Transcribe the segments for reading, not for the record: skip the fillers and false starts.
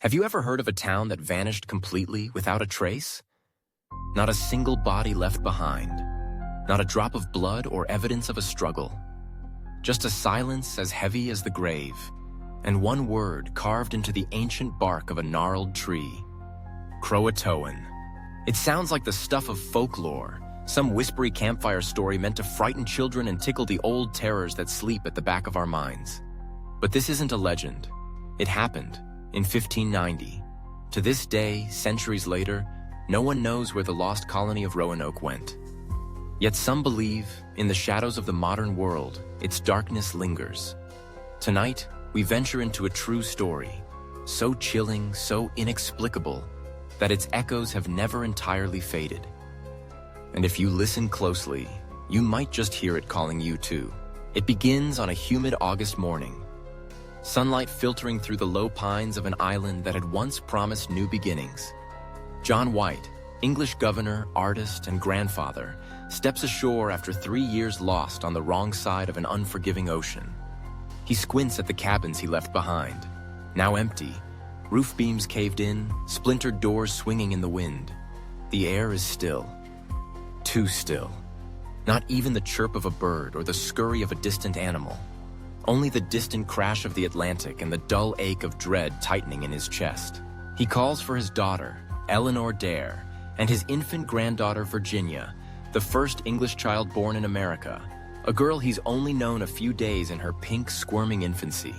Have you ever heard of a town that vanished completely without a trace? Not a single body left behind. Not a drop of blood or evidence of a struggle. Just a silence as heavy as the grave, and one word carved into the ancient bark of a gnarled tree. CROATOAN. It sounds like the stuff of folklore, some whispery campfire story meant to frighten children and tickle the old terrors that sleep at the back of our minds. But this isn't a legend. It happened in 1590. To this day, centuries later, no one knows where the lost colony of Roanoke went. Yet some believe, in the shadows of the modern world, its darkness lingers. Tonight, we venture into a true story, so chilling, so inexplicable, that its echoes have never entirely faded. And if you listen closely, you might just hear it calling you too. It begins on a humid August morning. Sunlight filtering through the low pines of an island that had once promised new beginnings. John White, English governor, artist, and grandfather, steps ashore after 3 years lost on the wrong side of an unforgiving ocean. He squints at the cabins he left behind, now empty, roof beams caved in, splintered doors swinging in the wind. The air is still. Too still. Not even the chirp of a bird or the scurry of a distant animal. Only the distant crash of the Atlantic and the dull ache of dread tightening in his chest. He calls for his daughter, Eleanor Dare, and his infant granddaughter, Virginia, the first English child born in America, a girl he's only known a few days in her pink, squirming infancy.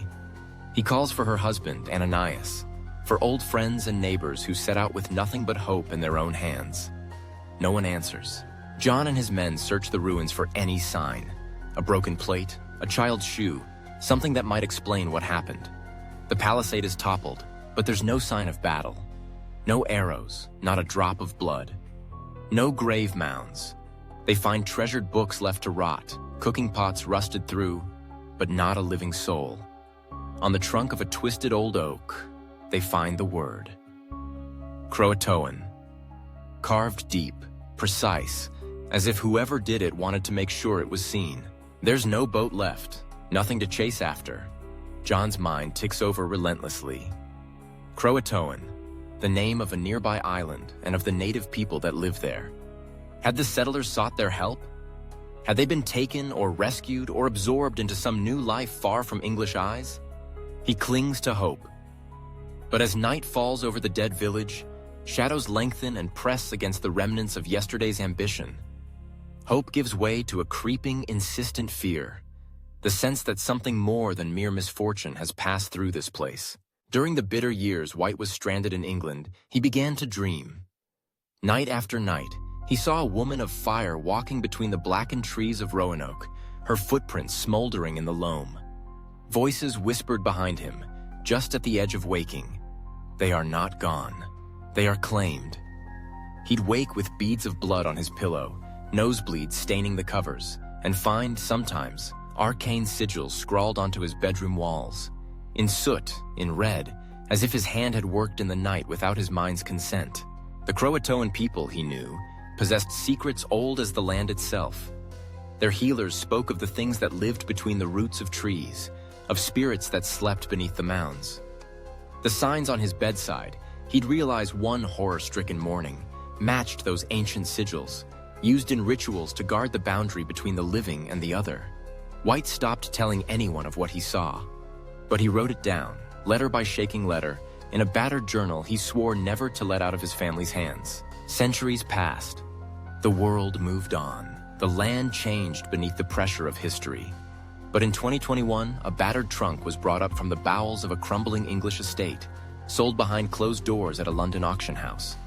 He calls for her husband, Ananias, for old friends and neighbors who set out with nothing but hope in their own hands. No one answers. John and his men search the ruins for any sign. A broken plate, a child's shoe, something that might explain what happened. The palisade is toppled, but there's no sign of battle. No arrows, not a drop of blood. No grave mounds. They find treasured books left to rot, cooking pots rusted through, but not a living soul. On the trunk of a twisted old oak, they find the word. CROATOAN. Carved deep, precise, as if whoever did it wanted to make sure it was seen. There's no boat left, nothing to chase after. John's mind ticks over relentlessly. CROATOAN, the name of a nearby island and of the native people that live there. Had the settlers sought their help? Had they been taken or rescued or absorbed into some new life far from English eyes? He clings to hope. But as night falls over the dead village, shadows lengthen and press against the remnants of yesterday's ambition. Hope gives way to a creeping, insistent fear, the sense that something more than mere misfortune has passed through this place. During the bitter years White was stranded in England, he began to dream. Night after night, he saw a woman of fire walking between the blackened trees of Roanoke, her footprints smoldering in the loam. Voices whispered behind him, just at the edge of waking. They are not gone. They are claimed. He'd wake with beads of blood on his pillow, nosebleeds staining the covers, and find, sometimes, arcane sigils scrawled onto his bedroom walls. In soot, in red, as if his hand had worked in the night without his mind's consent. The CROATOAN people, he knew, possessed secrets old as the land itself. Their healers spoke of the things that lived between the roots of trees, of spirits that slept beneath the mounds. The signs on his bedside, he'd realize one horror-stricken morning, matched those ancient sigils, used in rituals to guard the boundary between the living and the other. White stopped telling anyone of what he saw. But he wrote it down, letter by shaking letter, in a battered journal he swore never to let out of his family's hands. Centuries passed. The world moved on. The land changed beneath the pressure of history. But in 2021, a battered trunk was brought up from the bowels of a crumbling English estate, sold behind closed doors at a London auction house.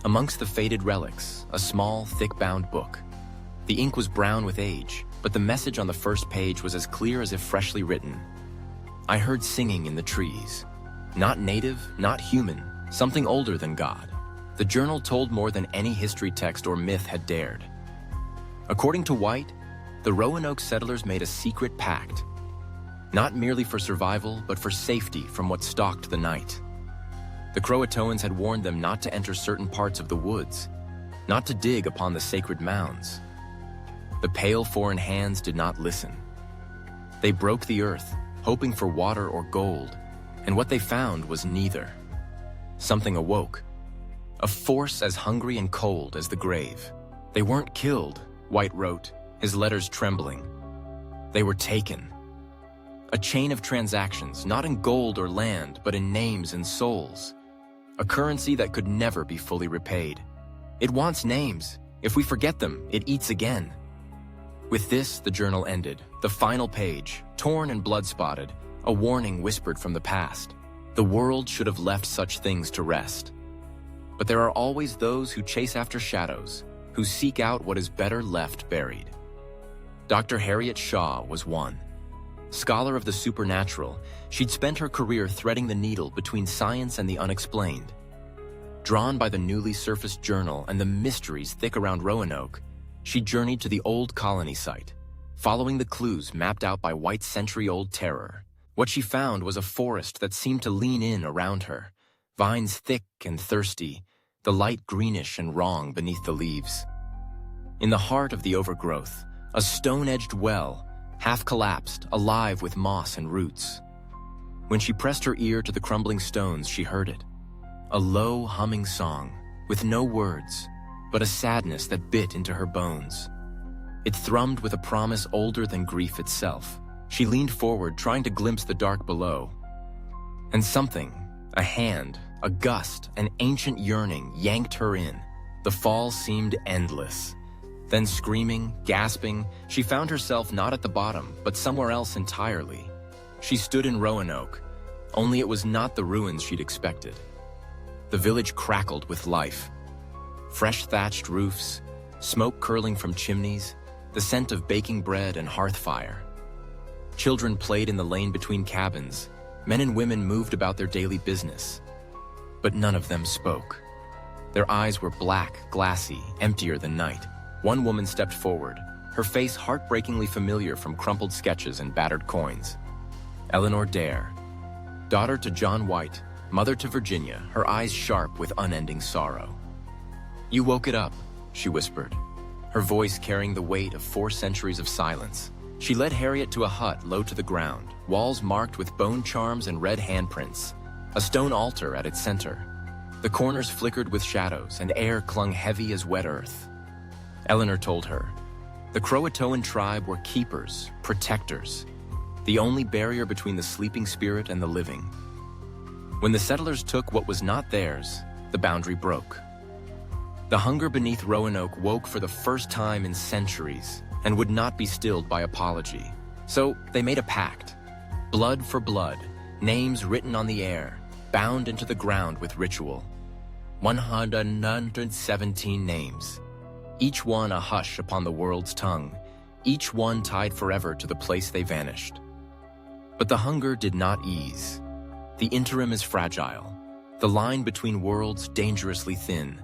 Amongst the faded relics, a small, thick-bound book. The ink was brown with age, but the message on the first page was as clear as if freshly written. I heard singing in the trees. Not native, not human, something older than God. The journal told more than any history text or myth had dared. According to White, the Roanoke settlers made a secret pact. Not merely for survival, but for safety from what stalked the night. The CROATOANs had warned them not to enter certain parts of the woods, not to dig upon the sacred mounds. The pale foreign hands did not listen. They broke the earth, hoping for water or gold, and what they found was neither. something awoke. A force as hungry and cold as the grave. They weren't killed, White wrote, his letters trembling. They were taken. A chain of transactions, not in gold or land, but in names and souls. A currency that could never be fully repaid. It wants names. If we forget them, it eats again. With this, the journal ended. The final page, torn and blood-spotted, a warning whispered from the past. The world should have left such things to rest. But there are always those who chase after shadows, who seek out what is better left buried. Dr. Harriet Shaw was one. Scholar of the supernatural, she'd spent her career threading the needle between science and the unexplained. Drawn by the newly surfaced journal and the mysteries thick around Roanoke, she journeyed to the old colony site, following the clues mapped out by White's century-old terror. What she found was a forest that seemed to lean in around her, vines thick and thirsty, the light greenish and wrong beneath the leaves. In the heart of the overgrowth, a stone-edged well, half collapsed, alive with moss and roots. When she pressed her ear to the crumbling stones, she heard it. A low, humming song, with no words, but a sadness that bit into her bones. It thrummed with a promise older than grief itself. She leaned forward, trying to glimpse the dark below. And something, a hand, a gust, an ancient yearning, yanked her in. The fall seemed endless. Then screaming, gasping, she found herself not at the bottom, but somewhere else entirely. She stood in Roanoke, only it was not the ruins she'd expected. The village crackled with life. Fresh thatched roofs, smoke curling from chimneys, the scent of baking bread and hearth fire. Children played in the lane between cabins. Men and women moved about their daily business. But none of them spoke. Their eyes were black, glassy, emptier than night. One woman stepped forward, her face heartbreakingly familiar from crumpled sketches and battered coins. Eleanor Dare, daughter to John White, mother to Virginia, her eyes sharp with unending sorrow. "You woke it up," she whispered, her voice carrying the weight of 4 centuries of silence. She led Harriet to a hut low to the ground, walls marked with bone charms and red handprints, a stone altar at its center. The corners flickered with shadows, and air clung heavy as wet earth. Eleanor told her, the CROATOAN tribe were keepers, protectors, the only barrier between the sleeping spirit and the living. When the settlers took what was not theirs, the boundary broke. The hunger beneath Roanoke woke for the first time in centuries and would not be stilled by apology. So they made a pact. Blood for blood, names written on the air, bound into the ground with ritual. 117 names. Each one a hush upon the world's tongue, each one tied forever to the place they vanished. But the hunger did not ease. The interim is fragile, the line between worlds dangerously thin.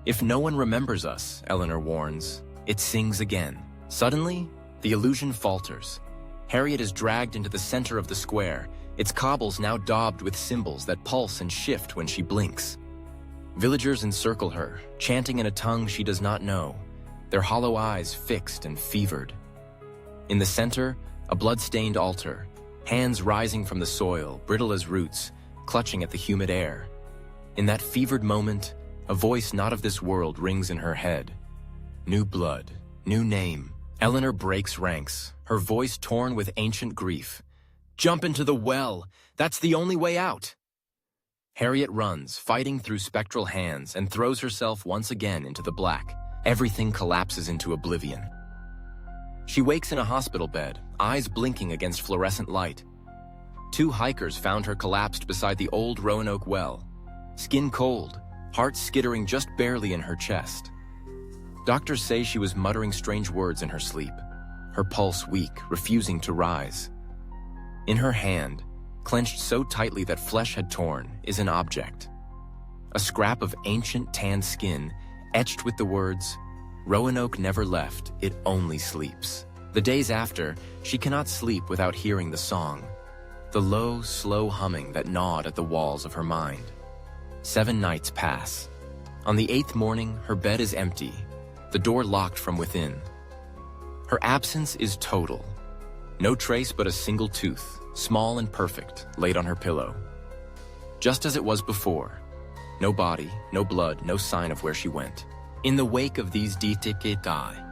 If no one remembers us, Eleanor warns, it sings again. Suddenly, the illusion falters. Harriet is dragged into the center of the square, its cobbles now daubed with symbols that pulse and shift when she blinks. Villagers encircle her, chanting in a tongue she does not know, their hollow eyes fixed and fevered. In the center, a blood-stained altar, hands rising from the soil, brittle as roots, clutching at the humid air. In that fevered moment, a voice not of this world rings in her head. New blood, new name. Eleanor breaks ranks, her voice torn with ancient grief. "Jump into the well! That's the only way out!" Harriet runs, fighting through spectral hands, and throws herself once again into the black. Everything collapses into oblivion. She wakes in a hospital bed, eyes blinking against fluorescent light. 2 hikers found her collapsed beside the old Roanoke well, skin cold, heart skittering just barely in her chest. Doctors say she was muttering strange words in her sleep, her pulse weak, refusing to rise. In her hand, clenched so tightly that flesh had torn, is an object. A scrap of ancient tanned skin, etched with the words, "Roanoke never left, it only sleeps." The days after, she cannot sleep without hearing the song, the low, slow humming that gnawed at the walls of her mind. 7 nights pass. On the 8th morning, her bed is empty, the door locked from within. Her absence is total. No trace but a single tooth, small and perfect, laid on her pillow. just as it was before. No body, no blood, no sign of where she went. In the wake of these DTK,